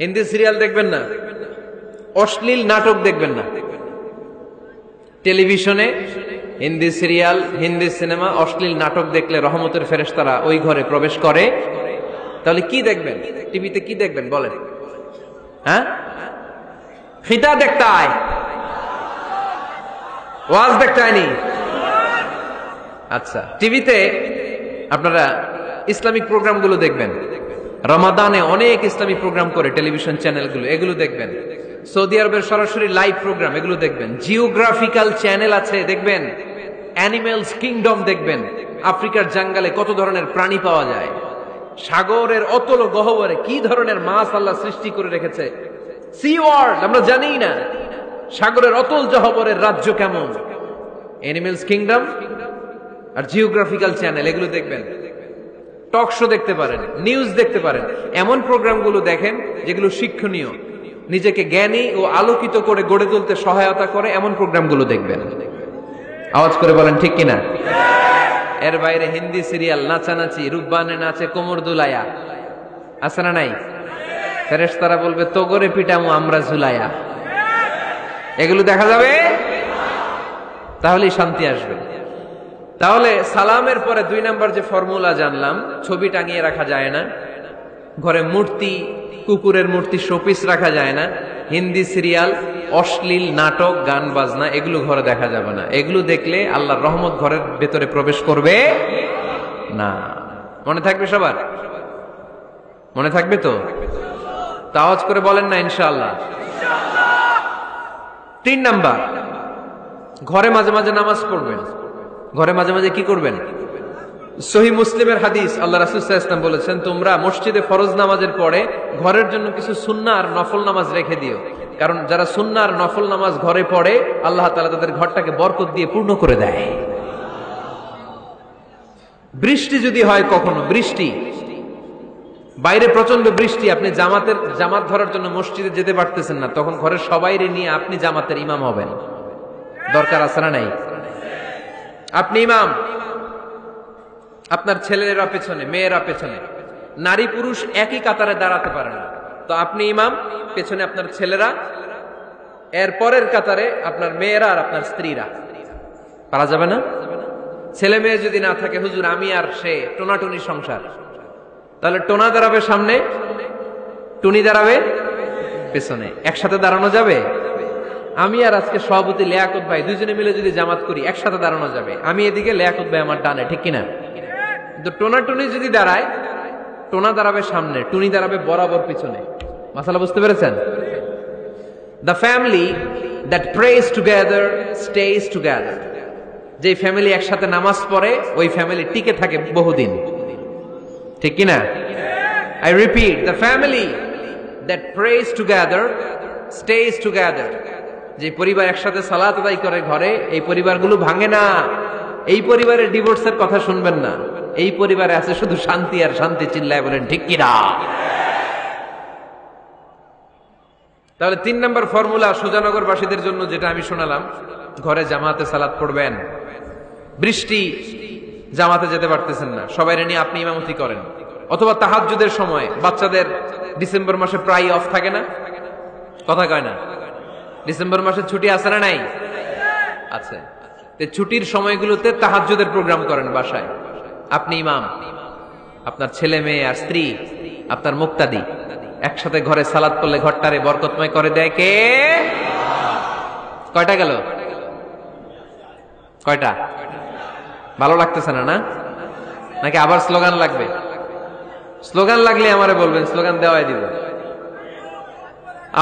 হিন্দি সিরিয়াল দেখবেন না, অশ্লীল নাটক দেখবেন না। টেলিভিশনে হিন্দি সিরিয়াল, হিন্দি সিনেমা, অশ্লীল নাটক দেখলে রহমতের ফেরেশতারা ওই ঘরে প্রবেশ করে। তাহলে কি দেখবেন? টিভিতে কি দেখবেন বলেন? হ্যাঁ, ফিতা দেখতে আয়, ওয়াজ দেখতে আয়নি। আচ্ছা, টিভিতে আপনারা ইসলামিক প্রোগ্রামগুলো দেখবেন। রমাদানে অনেক ইসলামিক প্রোগ্রাম করে টেলিভিশন চ্যানেলগুলো, এগুলো দেখবেন। সৌদি আরবের সরাসরি লাইভ প্রোগ্রাম, এগুলো দেখবেন। জিওগ্রাফিক্যাল চ্যানেল আছে, দেখবেন। অ্যানিমেলস কিংডম দেখবেন, আফ্রিকার জঙ্গলে কত ধরনের প্রাণী পাওয়া যায়। সাগরের অতল গহ্বরে কি ধরনের মাছ আল্লাহ সৃষ্টি করে রেখেছে, সি ওয়ার্ল্ড আমরা জানি না। সাগরের অতল গহ্বরের রাজ্য কেমন, অ্যানিমেলস কিংডম আর জিওগ্রাফিক্যাল চ্যানেল, এগুলো দেখবেন। টক শো দেখতে পারেন, নিউজ দেখতে পারেন। এমন প্রোগ্রামগুলো দেখেন যেগুলো শিক্ষণীয়, নিজেকে জ্ঞানী ও আলোকিত করে গড়ে তুলতে সহায়তা করে, এমন প্রোগ্রামগুলো দেখবেন। আওয়াজ করে বলেন ঠিক কিনা? এর বাইরে হিন্দি সিরিয়াল, নাচানাচি, রূপবানে নাচে কোমর দুলায়া, আছে না নাই? ফেরেশতারা বলবে তো করে পিটামু আমরা ঝুলায়া। এগুলো দেখা যাবে, তাহলেই শান্তি আসবে। তাহলে সালামের পরে 2 নাম্বার যে ফর্মুলা জানলাম, ছবি টাঙিয়ে রাখা যায় না, ঘরে মূর্তি, কুকুরের মূর্তি, শোপিস রাখা যায় না, হিন্দি সিরিয়াল, অশ্লীল নাটক, গান বাজনা, এগুলো ঘরে দেখা যাবে না। এগুলো দেখলে আল্লাহর রহমত ঘরের ভেতরে প্রবেশ করবে না। মনে থাকবে সবার? মনে থাকবে তো? আওয়াজ করে বলেন না ইনশাআল্লাহ। 3 নাম্বার, ঘরে মাঝে মাঝে নামাজ পড়বেন। ঘরে মাঝে মাঝে কি করবেন? সহিহ মুসলিমের হাদিস, আল্লাহ রাসূল সাল্লাল্লাহু আলাইহি ওয়াসাল্লাম বলেছেন, তোমরা মসজিদে ফরজ নামাজের পরে ঘরের জন্য কিছু সুন্নাহ আর নফল নামাজ রেখে দিও। কারণ যারা সুন্নাহ আর নফল নামাজ ঘরে পড়ে, আল্লাহ তাআলা তাদের ঘরটাকে বরকত দিয়ে পূর্ণ করে দেয়। বৃষ্টি যদি হয়, কখনো বৃষ্টি, বাইরে প্রচন্ড বৃষ্টি, আপনি জামাত ধরার জন্য মসজিদে যেতে পারতেছেন না, তখন ঘরের সবাইরে নিয়ে আপনি জামাতের ইমাম হবেন। দরকার আছে না নাই? আপনি ইমাম, আপনার ছেলেরা পেছনে, মেয়েরা পেছনে, নারী পুরুষ একই কাতারে দাঁড়াতে পারে না, তো আপনি ইমাম, পেছনে আপনার ছেলেরা, এর পরের কাতারে আপনার মেয়েরা আর আপনার স্ত্রীরা। পারা যাবে না? ছেলে মেয়ে যদি না থাকে, হুজুর আমি আর সে টোনাটুনি সংসার, তাহলে টোনা দাঁড়াবে সামনে, টুনি দাঁড়াবে পেছনে, একসাথে দাঁড়ানো যাবে? আমি আর আজকে সভাপতি লিয়াকত ভাই দুজনে মিলে যদি জামাত করি, একসাথে দাঁড়ানো যাবে। আমি এদিকে, লিয়াকত ভাই আমার ডানে, ঠিক কিনা? কিন্তু টোনা টুনি যদি দাঁড়ায়, টোনা দাঁড়াবে সামনে, টুনি দাঁড়াবে বরাবর পিছনে। মাসালা বুঝতে পেরেছেন? The family that prays together stays together. যে ফ্যামিলি একসাথে নামাজ পড়ে, ওই ফ্যামিলি টিকে থাকে বহুদিন, ঠিক কিনা? I repeat, the family that prays together stays together. যে পরিবার একসাথে সালাত আদায় করে ঘরে, এই পরিবারগুলো ভাঙে না। এই পরিবারের ডিভোর্সের কথা শুনবেন না। এই পরিবারে আছে শুধু শান্তি আর শান্তি। চিল্লায় বলেন ঠিক কিনা? তাহলে 3 নাম্বার ফর্মুলা সুজানগরবাসীদের জন্য যেটা আমি শোনালাম, ঘরে জামাতে সালাত পড়বেন। বৃষ্টি, জামাতে যেতে পারতেছেন না, সবাইরে নিয়ে আপনি ইমামতি করেন। অথবা তাহাজ্জুদের সময় বাচ্চাদের ডিসেম্বর মাসে প্রায় অফ থাকে না? কথা কয় না? ডিসেম্বর মাসে ছুটি আছে না নাই? আছে। ছুটির সময়গুলোতে তাহাজ্জুদের প্রোগ্রাম করেন বাসায়। আপনি ইমাম, আপনার ছেলে মেয়ে আর স্ত্রী, আপনার মুক্তাদি, একসাথে ঘরে সালাত পড়লে ঘরটারে বরকতময় করে দেয় কে? কয়টা গেল? কয়টা? ভালো লাগতেছে না? নাকি আবার স্লোগান লাগবে? স্লোগান লাগলে আমারে বলবেন, স্লোগান দেওয়াই দিব।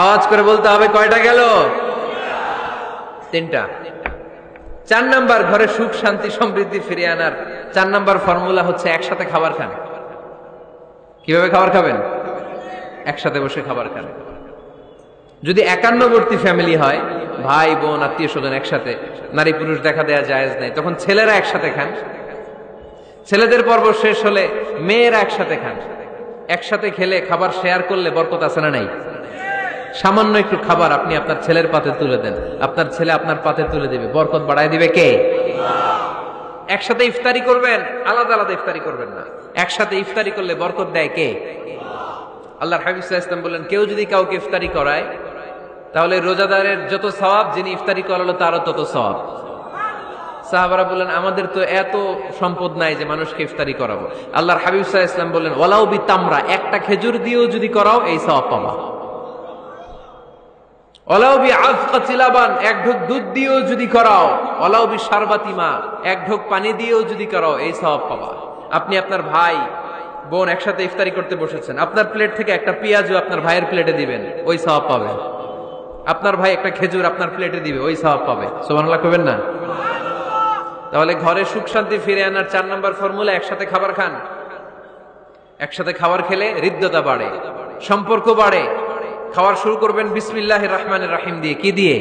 আওয়াজ করে বলতে হবে কয়টা গেল? 3টা। 4 নাম্বার, ঘরে সুখ শান্তি সমৃদ্ধি ফিরিয়ে আনার 4 নাম্বার ফর্মুলা হচ্ছে একসাথে খাবার খান। কিভাবে খাবার খাবেন? একসাথে বসে খাবার খান। যদি একান্নবর্তী ফ্যামিলি হয়, ভাই বোন আত্মীয় স্বজন একসাথে, নারী পুরুষ দেখা দেয়া জায়েজ নাই, তখন ছেলেরা একসাথে খান। ছেলেদের পর্ব শেষ হলে মেয়েরা একসাথে খান। একসাথে খেলে খাবার শেয়ার করলে বরকত আছে না নাই? সামান্য একটু খাবার আপনি আপনার ছেলের পাতে তুলে দেন, আপনার ছেলে আপনার পাতে তুলে দিবে, বরকত বাড়ায় দিবে কে? একসাথে ইফতারি করবেন, আলাদা আলাদা ইফতারি করবেন না। একসাথে ইফতারি করলে বরকত দেয় কে? আল্লাহর হাবিব সাল্লাল্লাহু আলাইহি ওয়াসাল্লাম বললেন, কেউ যদি কাউকে ইফতারি করায় তাহলে রোজাদারের যত সওয়াব, যিনি ইফতারি করালো তারও তত সওয়াব। সাহাবারা বললেন, আমাদের তো এত সম্পদ নাই যে মানুষকে ইফতারি করাবো। আল্লাহর হাবিব সাল্লাল্লাহু আলাইহি ওয়াসাল্লাম বললেন, ওয়ালাউ বিতামরা, একটা খেজুর দিয়েও যদি করাও এই সওয়াব পাবা। ওয়ালাউ বিআফকাতি লাবান, এক ঢোক দুধ দিয়েও যদি করাও, ওয়ালাউ বিশারবাতি মা, এক ঢোক পানি দিয়েও যদি করাও এই সওয়াব পাবা। আপনি আপনার ভাই বোন একসাথে ইফতারি করতে বসেছেন, আপনার প্লেট থেকে একটা পেঁয়াজও আপনার ভাইয়ের প্লেটে দিবেন, ওই সওয়াব পাবেন। আপনার ভাই একটা খেজুর আপনার প্লেটে দিবে, ওই সওয়াব পাবে। সুবহানাল্লাহ কইবেন না? তাহলে ঘরে সুখ শান্তি ফিরে আনার 4 নম্বর ফর্মুলা, একসাথে খাবার খান। একসাথে খাবার খেলে হৃদ্যতা বাড়ে, সম্পর্ক বাড়ে। খাবার শুরু করবেন বিসমিল্লাহির রহমানির রহিম দিয়ে। কি দিয়ে?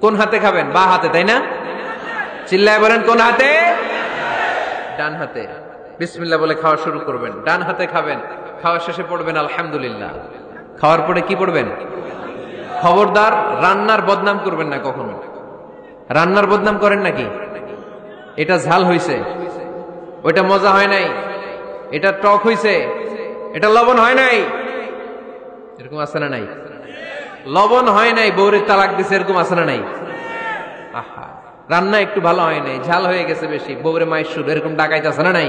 কোন হাতে খাবেন? বা হাতে, তাই না? চিল্লায় বলেন, কোন হাতে? ডান হাতে। বিসমিল্লাহ বলে খাওয়া শুরু করবেন, ডান হাতে খাবেন। খাওয়া শেষে পড়বেন আলহামদুলিল্লাহ। খাওয়ার পরে কি পড়বেন? খবরদার রান্নার বদনাম করবেন না কখনো। রান্নার বদনাম করেন নাকি? এটা ঝাল হইছে, ওইটা মজা হয় নাই, এটা টক হইছে, এটা লবণ হয় নাই, এরকম আছে না নাই? লবণ হয় নাই, বউরে তালাক দিছে, এরকম আছে না নাই? আহা, রান্না একটু ভালো হয় নাই, ঝাল হয়ে গেছে বেশি, বউরে মাইশুর, এরকম ডাকাইতে আছে না নাই?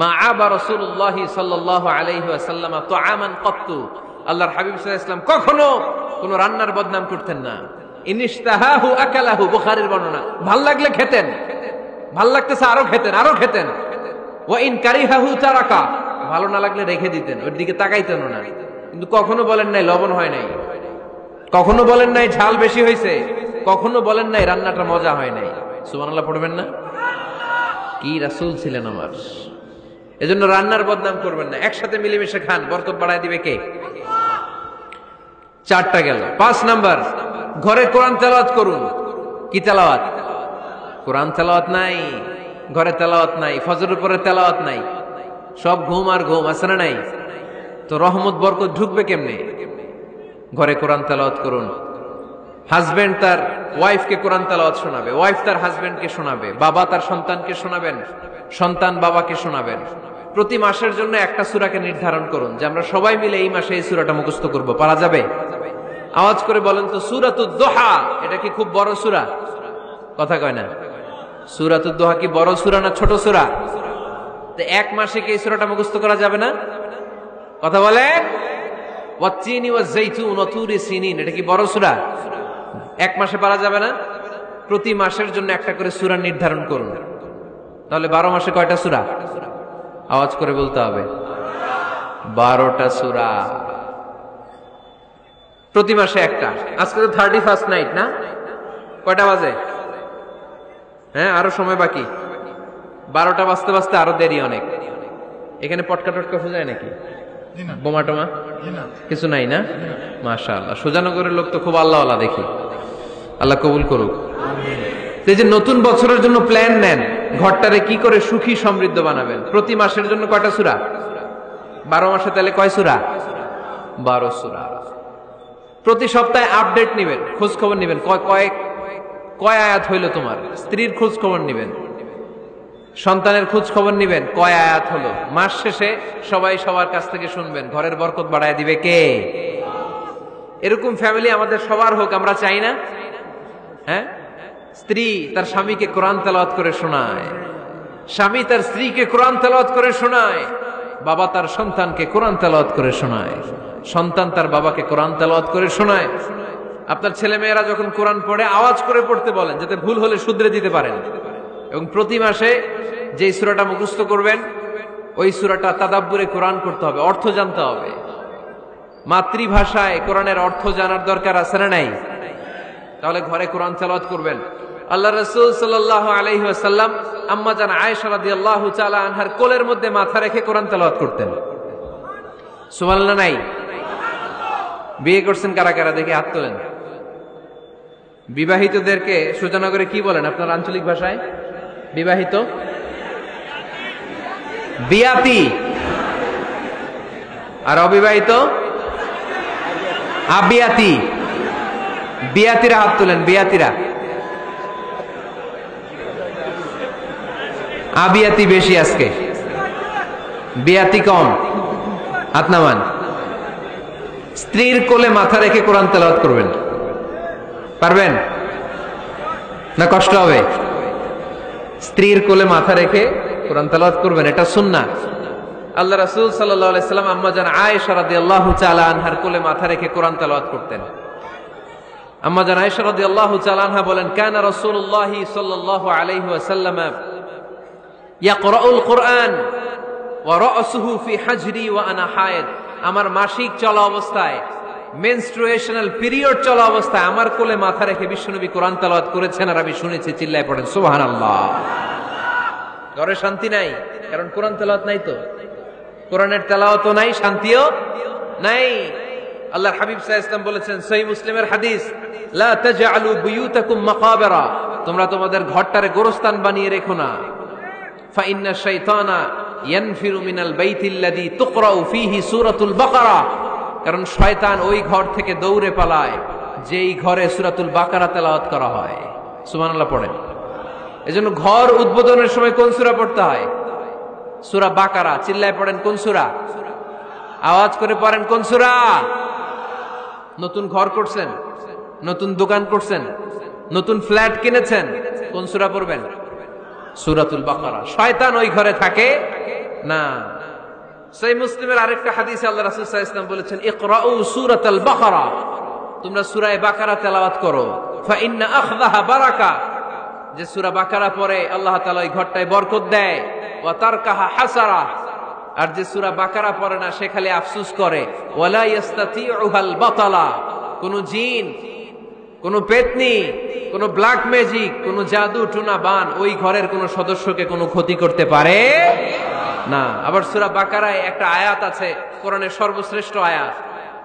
মা আবা রাসূলুল্লাহি সাল্লাল্লাহু আলাইহি ওয়াসাল্লাম তুআমান ক্বাত্তু, আল্লাহর হাবিব সাল্লাল্লাহু আলাইহি ওয়াসাল্লাম কখনো কোন রান্নার বদনাম করতেন না। ইনিশতাহাহু আকালাহু, বুখারীর বর্ণনা। ভাল লাগলে খেতেন, ভাল লাগতেছে আরো খেতেন, আরো খেতেন। ওয়া ইন কারিহাহু তারাকা, ভালো না লাগলে রেখে দিতেন, ওর দিকে তাকাইতেন না। কিন্তু কখনো বলেন নাই লবণ হয় নাই, কখনো বলেন নাই ঝাল বেশি হয়েছে, কখনো বলেন নাই রান্নাটা মজা হয় নাই। সুবহানাল্লাহ পড়বেন না? কি রাসূল ছিলেন আমার। এজন্য রান্নার বদনাম করবেন না, একসাথে মিলেমিশে খান, বরকত বাড়ায় দিবে কে? 4টা গেল। 5 নাম্বার, ঘরে কোরআন তেলাওয়াত করুন। কি তেলাওয়াত? কোরআন তেলাওয়াত নাই, ঘরে তেলাওয়াত নাই, ফজরের পরে তেলাওয়াত নাই, সব ঘুম আর ঘুম, আছে না নাই? তো রহমত বরকত ঢুকবে কেমনে? ঘরে কোরআন তেলাওয়াত করুন। হাজবেন্ড তার ওয়াইফকে কোরআন তেলাওয়াত শোনাবে, ওয়াইফ তার হাজবেন্ডকে শোনাবে, বাবা তার সন্তানকে শোনাবেন, সন্তান বাবাকে শোনাবেন। প্রতি মাসের জন্য একটা সূরাকে নির্ধারণ করুন যে আমরা সবাই মিলে এই মাসে এই সূরাটা মুখস্থ করব। পারা যাবে? আওয়াজ করে বলেন তো, সূরাতুদ দুহা এটা কি খুব বড় সূরা? কথা কয় না। সূরাতুদ দুহা কি বড় সূরা না ছোট সূরা? তো এক মাসে কি এই সূরাটা মুখস্থ করা যাবে না? কথা বলেন। ওয়াত-তিনি ওয়াজ-যাইতুন ওয়া তুরি সিনিন, এটা কি বড় সূরা? এক মাসে পারা যাবে না? প্রতি মাসের জন্য একটা করে সূরা নির্ধারণ করুন। তাহলে 12 মাসে কয়টা সূরা? আওয়াজ করে বলতে হবে, 12টা সূরা। প্রতি মাসে একটা। আজকে তো 31st নাইট না? কয়টা বাজে? হ্যাঁ, আরো সময় বাকি। 12টা বাজতে বাজতে আরো দেরি অনেক। এখানে পটকা টটকা ফুজায় নাকি? বোমা টোমা কিছু নাই না? মাশাআল্লাহ, সুজানগরের লোক তো খুব আল্লাহওয়ালা দেখি। আল্লাহ কবুল করুক। এই যে নতুন বছরের জন্য প্ল্যান নেন, ঘরটারে কি করে সুখী সমৃদ্ধ বানাবেন। প্রতি মাসের জন্য কয়টা সূরা? 12 মাসে তাহলে কয় সূরা? 12 সূরা। প্রতি সপ্তাহে আপডেট নেবেন, খোঁজ খবর নেবেন, কয় আয়াত হইলো তোমার। স্ত্রীর খোঁজ খবর নেবেন, সন্তানের খোঁজ খবর নেবেন, কয় আয়াত হলো। মাস শেষে সবাই সবার কাছ থেকে শুনবেন, ঘরের বরকত বাড়ায় দিবে কে? এরকম ফ্যামিলি আমাদের সবার হোক, আমরা চাই না? হ্যাঁ, স্ত্রী তার স্বামীকে কোরআন তেলাওয়াত করে শোনায়, স্বামী তার স্ত্রীকে কোরআন তেলাওয়াত করে শোনায়, বাবা তার সন্তানকে কোরআন তেলাওয়াত করে শোনায়, সন্তান তার বাবাকে কোরআন তেলাওয়াত করে শোনায়। আপনার ছেলে মেয়েরা যখন কোরআন পড়ে আওয়াজ করে পড়তে বলেন, যাতে ভুল হলে শুধরে দিতে পারেন। এবং প্রতি মাসে যে সূরাটা মুখস্থ করবেন, ওই সূরাটা তাদাব্বুরে কোরআন করতে হবে, অর্থ জানতে হবে। মাতৃভাষায় কোরআনের অর্থ জানার দরকার আছে না নাই? তাহলে ঘরে কোরআন তেলাওয়াত করবেন। আল্লাহ রাসূল সাল্লাল্লাহু আলাইহি ওয়াসাল্লাম আম্মা জান আয়েশা রাদিয়াল্লাহু তাআলা আনহার কোলের মধ্যে মাথা রেখে কোরআন তেলাওয়াত করতেন। সুবহানাল্লাহ নাই? বিয়ে করছেন কারা কারা দেখে হাত তোলেন। বিবাহিতদেরকে সুজানগরে কি বলেন আপনার আঞ্চলিক ভাষায়? বিবাহিত বিয়াতি, আর অবিবাহিত আবিয়াতি। বিয়াতিরা হাত তোলেন, বিয়াতিরা। আবিয়াতি বেশি আজকে, বিয়াতি কম। হাত নামান। স্ত্রীর কোলে মাথা রেখে কোরআন তেলাওয়াত করবেন, পারবেন না? কষ্ট হবে? স্ত্রীর কোলে মাথা রেখে কোরআন তেলাওয়াত করবেন, এটা সুন্নাহ। আল্লাহ রাসূল সাল্লাল্লাহু আলাইহি সাল্লাম আম্মা জান আয়েশা রাদিয়াল্লাহু তাআলা আনহার কোলে মাথা রেখে কোরআন তেলাওয়াত করতেন। আম্মা জান আয়েশা রাদিয়াল্লাহু তাআলা আনহা বলেন, কানা রাসূলুল্লাহ সাল্লাল্লাহু আলাইহি ওয়াসাল্লাম ইয়াকরাউল কুরআন ওয়া রা'সুহু ফি হাজরি ওয়া আনা হায়েদ। আমার মাসিক চলা অবস্থায়, মেনস্ট্রুয়েশনাল পিরিয়ড চলা অবস্থায় আমার কোলে মাথা রেখে বিশ্বনবী কোরআন তেলাওয়াত করেছেন, আর আমি শুনেছি। চিল্লায় পড়েন সুবহানাল্লাহ। ঘরে শান্তি নাই, কারণ কোরআন তেলাওয়াত নাই। তো কোরআনের তেলাওয়াতও নাই, শান্তিও নাই। আল্লাহর হাবিব সাল্লাল্লাহু আলাইহি ওয়াসাল্লাম বলেছেন, সহিহ মুসলিমের হাদিস, লা তাজআলু বুয়ুতাকুম মাকাবিরা, তোমরা তোমাদের ঘরটারে গোরস্থান বানিয়ে রেখো না। ফা ইন্না শাইতানা ইয়ানফিরু মিনাল বাইতিল্লাযী তুকরাউ ফীহি সূরাতুল বাকারা, কারণ শয়তান ওই ঘর থেকে দৌড়ে পালায় যেই ঘরে সূরাতুল বাকারা তেলাওয়াত করা হয়। সুবহানাল্লাহ পড়েন। এজন্য ঘর উদ্বোধনের সময় কোন সূরা পড়তে হয়? সূরা বাকারা। চিল্লায় পড়েন কোন সূরা? আওয়াজ করে পড়েন কোন সূরা? নতুন ঘর করছেন, নতুন দোকান করছেন, নতুন ফ্ল্যাট কিনেছেন, কোন সূরা পড়বেন? সূরাতুল বাকারা। শয়তান ওই ঘরে থাকে না। সহিহ মুসলিমের আরেকটা হাদিসে আল্লাহ রাসূল সাল্লাল্লাহু আলাইহি ওয়াসাল্লাম বলেছেন, ইকরাউ সূরাতাল বাকারা, তোমরা সূরা বাকারা তেলাওয়াত করো। ফা ইন্না আখযাহা বারাকা, যে সূরা বাকারা পড়ে আল্লাহ তাআলা ওই ঘরটায় বরকত দেয়। ওয়া তারকাহা হাসারা, আর যে সূরা বাকারা পড়ে না সে খালি আফসোস করে। ওয়ালা ইস্তাতিউহাল বাতালা, কোন জিন, কোন পেতনি, কোন ব্ল্যাক ম্যাজিক, কোন জাদু টুনা বান ওই ঘরের কোন সদস্যকে কোনো ক্ষতি করতে পারে না। আবার সূরা বাকারায় একটা আয়াত আছে, কোরআনের সর্বশ্রেষ্ঠ আয়াত।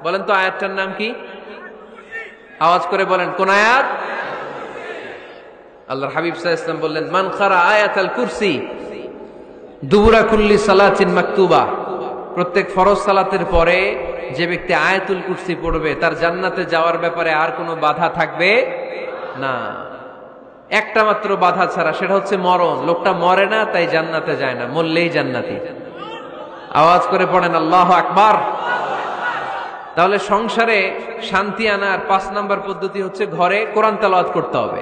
বলেন তো আয়াতটার নাম কি? আওয়াজ করে বলেন কোন আয়াত? আল্লাহর হাবিব সাল্লাল্লাহু আলাইহি ওয়াসাল্লাম বললেন, মান খারা আয়াতাল কুরসি দুবুরা কুল্লি সালাতিন মাকতুবা, প্রত্যেক ফরজ সালাতের পরে যে ব্যক্তি আয়াতুল কুরসি পড়বে তার জান্নাতে যাওয়ার ব্যাপারে আর কোনো বাধা থাকবে না। একটা মাত্র বাধা ছাড়া, সেটা হচ্ছে মরণ। লোকটা মরে না তাই জান্নাতে যায় না, মরলেই জান্নাতি। আওয়াজ করে পড়েন আল্লাহু আকবার। তাহলে সংসারে শান্তি আনার 5 নাম্বার পদ্ধতি হচ্ছে ঘরে কোরআন তেলাওয়াত করতে হবে।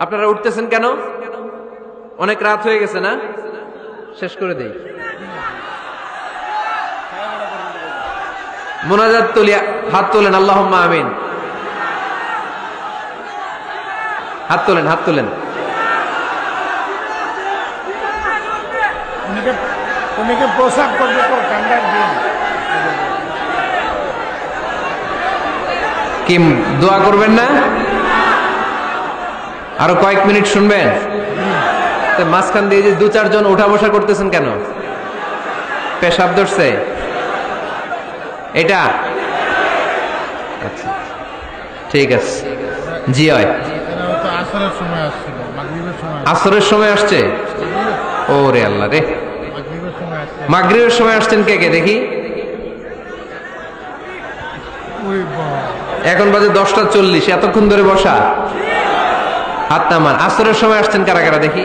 আপনারা উঠতেছেন কেন? অনেক রাত হয়ে গেছে না? শেষ করে দেই। মুনাজাত তুলিয়া হাত তোলেন, আল্লাহুম্মা আমিন। হাত তোলেন, হাত তোলেন। উনিকে পোশাক করবে তো ঠান্ডার দিন। কি দোয়া করবেন না? আরো কয়েক মিনিট শুনবেন? মাঝখান দিয়ে যে 2-4 জন উঠা বসা করতেছেন কেন? পেশাব ধরছে এটা? আচ্ছা ঠিক আছে, জি হয়। আসরের সময় আসছে? ও রে আল্লাহ রে, মাগরিবের সময় আসছেন কে কে দেখি? এখন বাজে 10টা 40, এতক্ষণ ধরে বসা? হাত নামান। আসরের সময় আসছেন কারা কারা দেখি?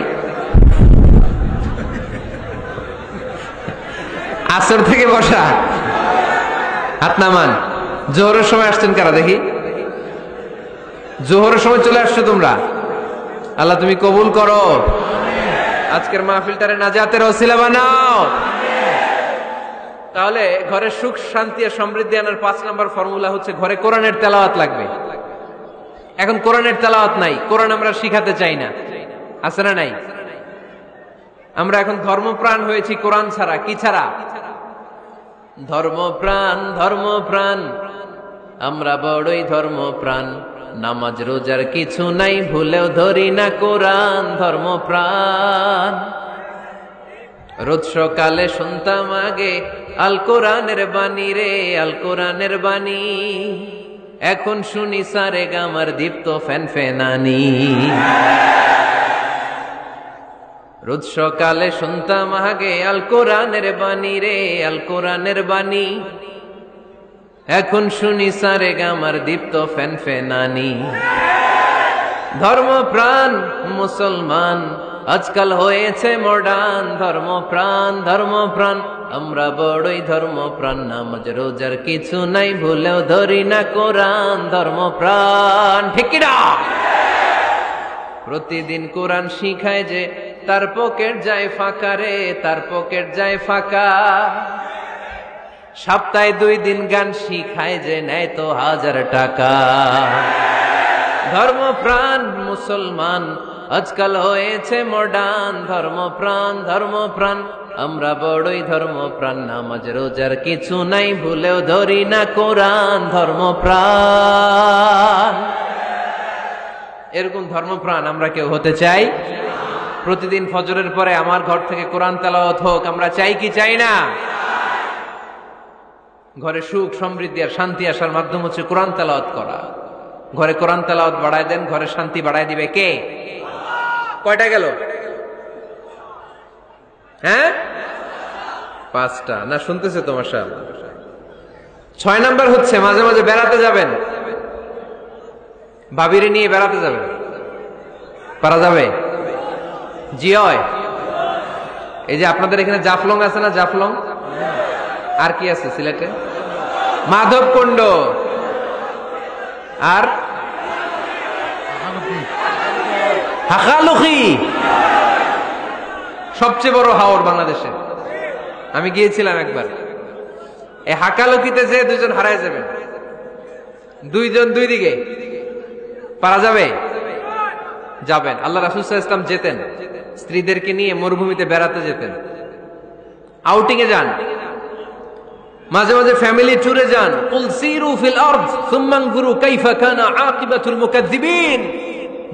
আসর থেকে বসা, হাত নামান। জোহরের সময় আসছেন কারা দেখি? জোহরের সময় চলে আসছো তোমরা। আল্লাহ তুমি কবুল করো, আজকের মাহফিলটারে নাজাতের ওসিলা বানাও। তাহলে ঘরে সুখ শান্তি আর সমৃদ্ধি আনার 5 নাম্বার ফর্মুলা হচ্ছে ঘরে কোরআনের তেলাওয়াত লাগবে। এখন কোরআনের তেলাওয়াত নাই, কোরআন আমরা শিখাতে চাই না, আছে না নাই? আমরা এখন ধর্মপ্রাণ হয়েছি কোরআন ছাড়া। কি ছাড়া? ধর্মপ্রাণ, ধর্মপ্রাণ, আমরা বড়ই ধর্মপ্রাণ। নামাজ রোজার কিছু নাই, ভুলেও ধরি না কোরআন। ধর্মপ্রাণ, রোজ সকালে শুনতাম আগে আল কোরআনের বাণী রে, আল কোরআনের বাণী। এখন শুনি সারে গামার দীপ্ত ফ্যান ফেনানি। রোজ সকালে শুনতাম আগে আল কোরআনের বাণী রে, আল কোরআনের বাণী। এখন শুনি সারে গামার দীপ্ত ফ্যান ফেনানি। ধর্মপ্রাণ মুসলমান আজকাল হয়েছে মডার্ন। ধর্মপ্রাণ ধর্মপ্রাণ আমরা বড়ই ধর্মপ্রাণ। নামাজ রোজার কিছু নাই, ভুলেও ধরি না কোরআন। ধর্মপ্রাণ ঠিক কি না? প্রতিদিন কোরআন শিখায় যে তার পকেট যায় ফাঁকা রে, তার পকেট যায় ফাঁকা। সপ্তাহে 2 দিন গান শিখায় যে নেয় তো 1000 টাকা। ধর্মপ্রাণ মুসলমান আজকাল হয়েছে মডার্ন। ধর্মপ্রাণ ধর্মপ্রাণ আমরা বড়ই ধর্মপ্রাণ। নামাজ রোজার কিছু নাই, ভুলেও ধরি না কোরআন। ধর্মপ্রাণ। এরকম ধর্মপ্রাণ আমরা কেউ হতে চাই? প্রতিদিন ফজরের পরে আমার ঘর থেকে কোরআন তেলাওয়াত হোক, আমরা চাই কি চাই না? ঘরে সুখ সমৃদ্ধি আর শান্তি আসার মাধ্যম হচ্ছে কোরআন তেলাওয়াত করা। ঘরে কোরআন তেলাওয়াত বাড়ায় দেন, ঘরে শান্তি বাড়ায় দিবে কে? কয়টা গেল? হ্যাঁ 5টা না? শুনতেছে তোমার সাহেব? 6 নাম্বার হচ্ছে মাঝে মাঝে বেড়াতে যাবেন। ভাবিরে নিয়ে বেড়াতে যাবেন। পারা যাবে? জি হয়। এই যে আপনাদের এখানে জাফলং আছে না? জাফলং আর কি আছে সিলেটে? মাধবকুণ্ড আর হাকালুকি, সবচেয়ে বড় হাওর বাংলাদেশে। আমি গিয়েছিলাম একবার। এই হাকালুকিতে যে 2 জন হারায় যাবেন। 2 জন 2 দিকে। পারা যাবে? যাবেন। আল্লাহ রাসূল সাল্লাল্লাহু আলাইহি ওয়াসাল্লাম যেতেন, স্ত্রীদেরকে নিয়ে মরুভূমিতে বেড়াতে যেতেন, আউটিং এ যান, মাঝে মাঝে ফ্যামিলি ট্যুরে যান। কুল সিরু ফিল আরদ সুম্মা আনজুরু কাইফা কানা আকিবাতুল মুকাজ্জিবিন।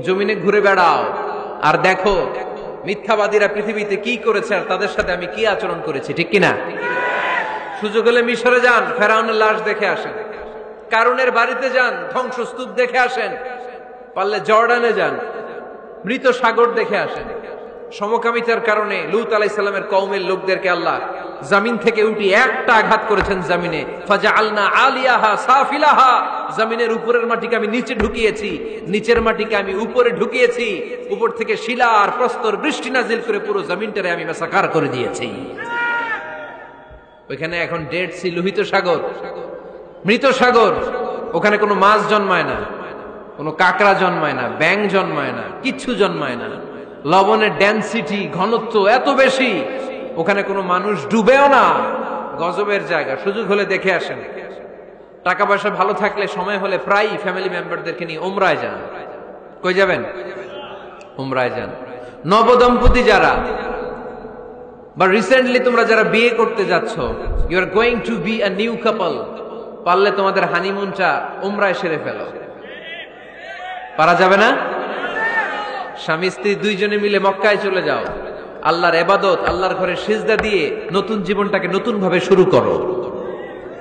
জমিনে ঘুরে বেড়াও আর দেখো মিথ্যাবাদীরা পৃথিবীতে কি করেছে আর তাদের সাথে আমি কি আচরণ করেছি। ঠিক কিনা? সুযোগ হলে মিশরে যান, ফেরাউনের লাশ দেখে আসেন। কারুনের বাড়িতে যান, ধ্বংসস্তূপ দেখে আসেন। পারলে জর্ডানে যান, মৃত সাগর দেখে আসেন। সমকামিতার কারণে লূত আলাইহিস সালামের কওমের লোকদেরকে আল্লাহ জমিন থেকে উঠি একটা আঘাত করেছেন জমিনে। ফাজআলনা আলিয়াহা সাফিলাহা, জমিনের উপরের মাটিকে আমি নিচে ঢুকিয়েছি, নিচের মাটিকে আমি উপরে ঢুকিয়েছি। উপর থেকে শিলা আর প্রস্তর বৃষ্টি নাজিল করে পুরো জমিনটারে আমি মাসাকার করে দিয়েছি। ওইখানে এখন ডেড সি, লোহিত সাগর, মৃত সাগর। ওখানে কোনো মাছ জন্মায় না, কোনো কাঁকড়া জন্মায় না, ব্যাঙ জন্মায় না, কিচ্ছু জন্মায় না। লবণের ডেনসিটি, ঘনত্ব এত বেশি, ওখানে কোনো মানুষ ডুবেও না। গজবের জায়গা। সুযোগ হলে দেখে আসেন। টাকা পয়সা ভালো থাকলে সময় হলে প্রায় ফ্যামিলি মেম্বারদেরকে নিয়ে উমরায় যান। কই যাবেন? উমরায় যান। নবদম্পতি যারা বা রিসেন্টলি তোমরা যারা বিয়ে করতে যাচ্ছ, you are going to be a new couple, পারলে তোমাদের হানিমুনটা উমরায় সেরে ফেলো। পারা যাবে না? স্বামী স্ত্রী 2 জনে মিলে মক্কায় চলে যাও। আল্লাহর ইবাদত, আল্লাহর ঘরে সিজদা দিয়ে নতুন জীবনটাকে নতুন ভাবে শুরু করো।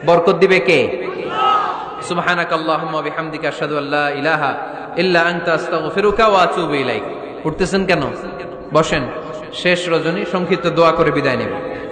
বরকত দিবে কে? সুবহানাকাল্লাহুম্মা ওয়া বিহামদিকা আশহাদু আল্লা ইলাহা ইল্লা আনতা আস্তাগফিরুকা ওয়া আতুবু ইলাইক। উঠতেছেন কেন? বসেন। শেষ রজনী, সংক্ষিপ্ত দোয়া করে বিদায় নেব।